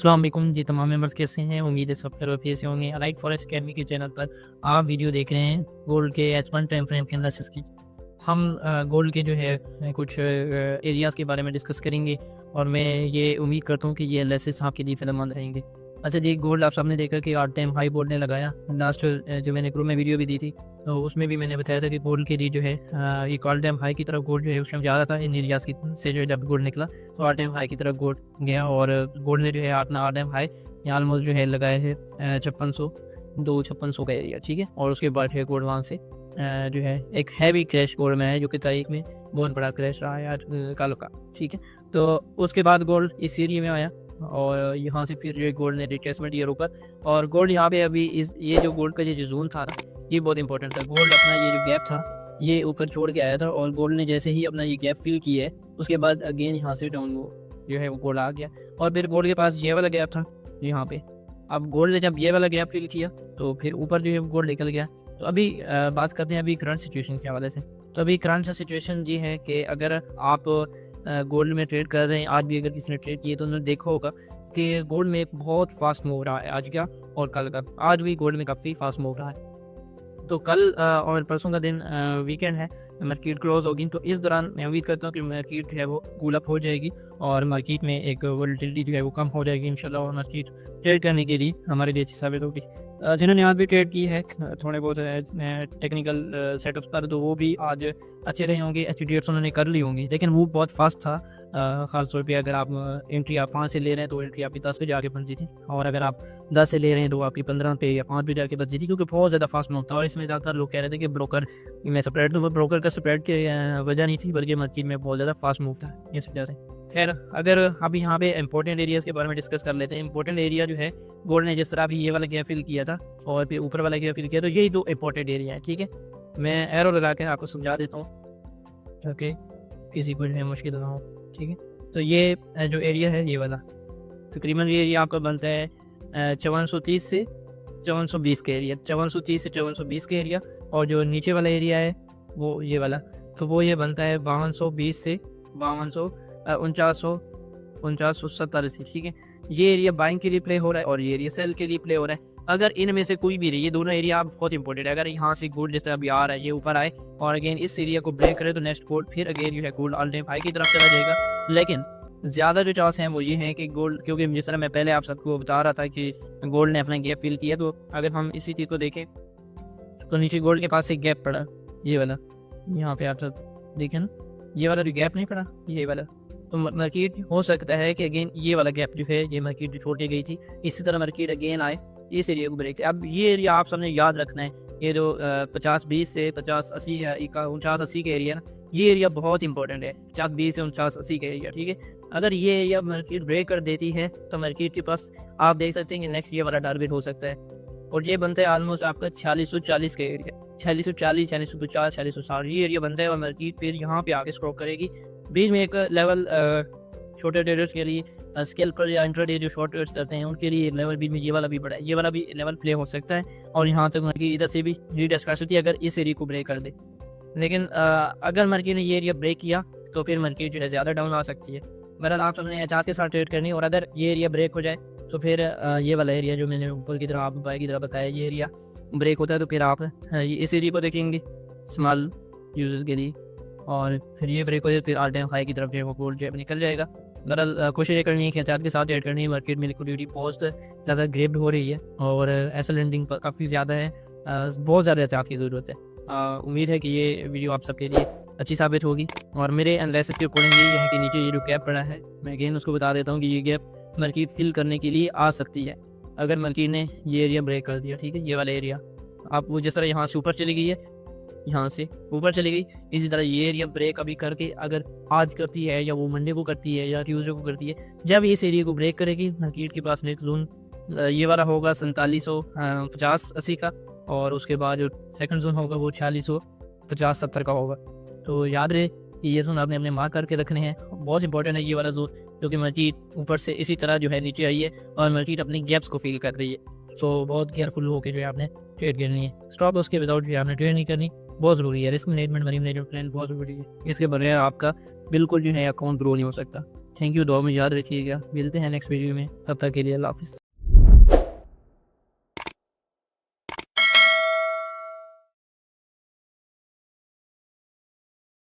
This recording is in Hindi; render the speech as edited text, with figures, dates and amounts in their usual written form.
अस्सलाम वालेकुम जी तमाम मेंबर्स कैसे हैं। उम्मीद है सब खैरियत से होंगे। अलाइट फॉरेस्ट अकेडमी के चैनल पर आप वीडियो देख रहे हैं गोल्ड के H1 टाइम फ्रेम के एनालिसिस की। हम गोल्ड के जो है कुछ एरियाज़ के बारे में डिस्कस करेंगे और मैं ये उम्मीद करता हूँ कि ये एनालिसिस आपके लिए फ़ायदेमंद रहेंगे। अच्छा जी, गोल्ड आप सबने देखा कि ऑल टाइम हाई बोल्ड ने लगाया। लास्ट जो मैंने ग्रुप में वीडियो भी दी थी तो उसमें भी मैंने बताया था कि गोल्ड के लिए जो है एक ऑल टाइम हाई की तरफ गोल्ड जो है उस टाइम जा रहा था इन एरियाज़ की से जो है जब गोल्ड निकला तो ऑल टाइम हाई की तरफ गोल्ड गया और गोल्ड ने जो है अपना ऑल टाइम हाई ऑलमोस्ट जो है लगाया है 5600 का एरिया, ठीक है। और उसके बाद है गोल्ड वहाँ से जो है एक हैवी क्रैश गोल्ड में है जो कि तारीख में बहुत बड़ा क्रैश रहा है आज कल का, ठीक है। तो उसके बाद गोल्ड इस एरिया में आया और यहाँ से फिर जो है गोल्ड ने रिट्रेसमेंट किया ऊपर और गोल्ड यहाँ पे अभी इस ये जो गोल्ड का जो जोन था ना ये बहुत इंपॉर्टेंट था। गोल्ड अपना ये जो गैप था ये ऊपर छोड़ के आया था और गोल्ड ने जैसे ही अपना ये गैप फिल किया है उसके बाद अगेन यहाँ से डाउन जो है वो गोल्ड आ गया और फिर गोल्ड के पास ये वाला गैप था यहाँ पे। अब गोल्ड ने जब ये वाला गैप फिल किया तो फिर ऊपर जो है गोल्ड निकल गया। तो अभी बात करते हैं अभी करंट सिचुएशन के हवाले से। तो अभी करंट सिचुएशन ये है कि अगर आप गोल्ड में ट्रेड कर रहे हैं, आज भी अगर किसी ने ट्रेड किए तो उन्होंने देखा होगा कि गोल्ड में एक बहुत फास्ट मूव रहा है आज का और कल का। आज भी गोल्ड में काफ़ी फास्ट मूव रहा है। तो कल और परसों का दिन वीकेंड है, मार्केट क्लोज होगी तो इस दौरान मैं उम्मीद करता हूँ कि मार्केट जो है वो कूल अप हो जाएगी और मार्केट में एक वोलेटिलिटी जो है वो कम हो जाएगी इंशाल्लाह और मार्केट ट्रेड करने के लिए हमारे लिए अच्छी साबित होगी। जिन्होंने आज भी ट्रेड की है थोड़े बहुत टेक्निकल सेटअप्स पर तो वो भी आज अच्छे रहे होंगे, अच्छी ट्रेड्स उन्होंने कर ली होंगी, लेकिन वो बहुत फास्ट था। ख़ासतौर पे अगर आप एंट्री आप 5 से ले रहे हैं तो एंट्री आपकी 10 पे जाके बनती थी और अगर आप 10 से ले रहे हैं तो आपकी 15 पे या 5 पे जाके बनती थी क्योंकि बहुत ज़्यादा फास्ट मूव था। और इसमें ज़्यादातर लोग कह रहे थे कि ब्रोकर में स्प्रेड तो ब्रोकर का स्प्रेड की वजह नहीं थी बल्कि मार्केट में बहुत ज़्यादा फास्ट मूव था इस वजह से। खैर अगर अभी यहाँ पे इंपॉर्टेंट एरियाज़ के बारे में डिस्कस कर लेते हैं। इंपॉर्टेंट एरिया जो है गोल्ड ने जिस तरह अभी ये वाला गैप फिल किया था और फिर ऊपर वाला गैप फिल किया तो यही दो इंपॉर्टेंट एरिया है, ठीक है। मैं एरो लगा के आपको समझा देता हूँ ओके, किसी को जो है मुश्किल ना हो, ठीक है। तो ये जो एरिया है ये वाला तकरीबन ये एरिया आपका बनता है 5430 से 5420 के एरिया, 5430 से 5420 के एरिया। और जो नीचे वाला एरिया है वो ये वाला तो वो ये बनता है 5220 से 4970 से, ठीक है। ये एरिया बाइंग के लिए प्ले हो रहा है और ये एरिया सेल के लिए प्ले हो रहा है। अगर इनमें से कोई भी रही, ये दोनों एरिया आप बहुत इंपॉर्टेंट है। अगर यहाँ से गोल्ड जैसे अभी आ रहा है ये ऊपर आए और अगेन इस एरिया को ब्रेक करे तो नेक्स्ट गोल्ड फिर अगेन जो है गोल्ड ऑल टाइम हाई की तरफ चला जाएगा। लेकिन ज़्यादा जो चांस हैं वो ये हैं कि गोल्ड, क्योंकि जिस तरह मैं पहले आप सबको बता रहा था कि गोल्ड ने अपना गैप फिल किया, तो अगर हम इसी चीज़ को देखें तो नीचे गोल्ड के पास एक गैप पड़ा ये वाला, यहाँ पे आप सब देखें ना ये वाला जो गैप नहीं पड़ा ये वाला, तो मार्केट हो सकता है कि अगेन ये वाला गैप जो है ये मार्केट जो छोड़ के गई थी इसी तरह मार्केट अगेन आए इस एरिया को ब्रेक। अब ये एरिया आप सबने याद रखना है, ये जो 50-20 से 50-80 या 49-80 का एरिया ना ये एरिया बहुत इंपॉर्टेंट है। 50-20 से 49-80 का एरिया, ठीक है। अगर ये एरिया मार्केट ब्रेक कर देती है तो मार्केट के पास आप देख सकते हैं कि नेक्स्ट ये वाला टारगेट हो सकता है और ये बनता है ऑलमोस्ट आपका 4640 का एरिया, 4640, 4650, 4660 ये एरिया बनता है और मार्केट फिर यहाँ पे आके स्ट्रोक करेगी। बीच में एक लेवल छोटे ट्रेडर्स के लिए स्केल पर या इंट्राडे जो शॉर्ट ट्रेड्स करते हैं उनके लिए लेवल बीच में ये वाला भी बड़ा है, ये वाला भी लेवल प्ले हो सकता है और यहाँ तक मार्केट इधर से भी रीटेस्ट कर सकती है अगर इस एरिया को ब्रेक कर दे। लेकिन अगर मार्केट ने ये एरिया ब्रेक किया तो फिर मार्केट जो है ज़्यादा डाउन आ सकती है। बहरहाल आप सबने एहतियात के साथ ट्रेड करनी है और अगर ये एरिया ब्रेक हो जाए तो फिर ये वाला एरिया जो मैंने ऊपर की तरफ आप बाई की तरफ बताया ये एरिया ब्रेक होता है तो फिर आप इस एरिया को देखेंगे स्मॉल यूजर्स के लिए और फिर ये ब्रेक हो जाए फिर ऑल टाइम हाई की तरफ जो है वो गोल्ड जो है निकल जाएगा। बहरहाल कोशिश ये करनी है कि एहतियात के साथ ट्रेड करनी है। मार्केट में लिक्विडिटी बहुत ज़्यादा ग्रेप्ड हो रही है और एसएल लेंडिंग पर काफ़ी ज़्यादा है, बहुत ज़्यादा एहतियात की ज़रूरत है। उम्मीद है कि ये वीडियो आप सबके लिए अच्छी साबित होगी और मेरे एनालिसिस के अकॉर्डिंग ये है कि नीचे ये जो गैप पड़ा है मैं अगेन उसको बता देता हूँ कि ये गैप मार्केट फिल करने के लिए आ सकती है अगर मार्केट ने ये एरिया ब्रेक कर दिया, ठीक है। ये वाला एरिया आप वो जिस तरह यहाँ से ऊपर चली गई है, यहाँ से ऊपर चली गई, इसी तरह ये एरिया ब्रेक अभी करके अगर आज करती है या वो मंडे को करती है या ट्यूसडे को करती है, जब इस एरिया को ब्रेक करेगी मार्केट के पास नेक्स्ट जोन ये वाला होगा 4750-80 का और उसके बाद जो सेकंड जोन होगा वो 4650-70 का होगा। तो याद रहे कि ये जोन आपने अपने मार्क करके रखने हैं, बहुत इंपॉर्टेंट है ये वाला जोन क्योंकि मार्केट ऊपर से इसी तरह जो है नीचे आई है और मार्केट अपनी गैप्स को फील कर रही है। तो बहुत केयरफुल होकर जो है आपने ट्रेड करनी है। स्टॉप लॉस के विदाउट जो है आपने ट्रेड नहीं करनी, बहुत ज़रूरी है। Risk management, money management plan बहुत ज़रूरी है, इसके बगैर आपका बिल्कुल जो है अकाउंट ग्रो नहीं हो सकता। थैंक यू, दुआ में याद रखिएगा। मिलते हैं नेक्स्ट वीडियो में, तब तक के लिए अल्लाह हाफ़िज़।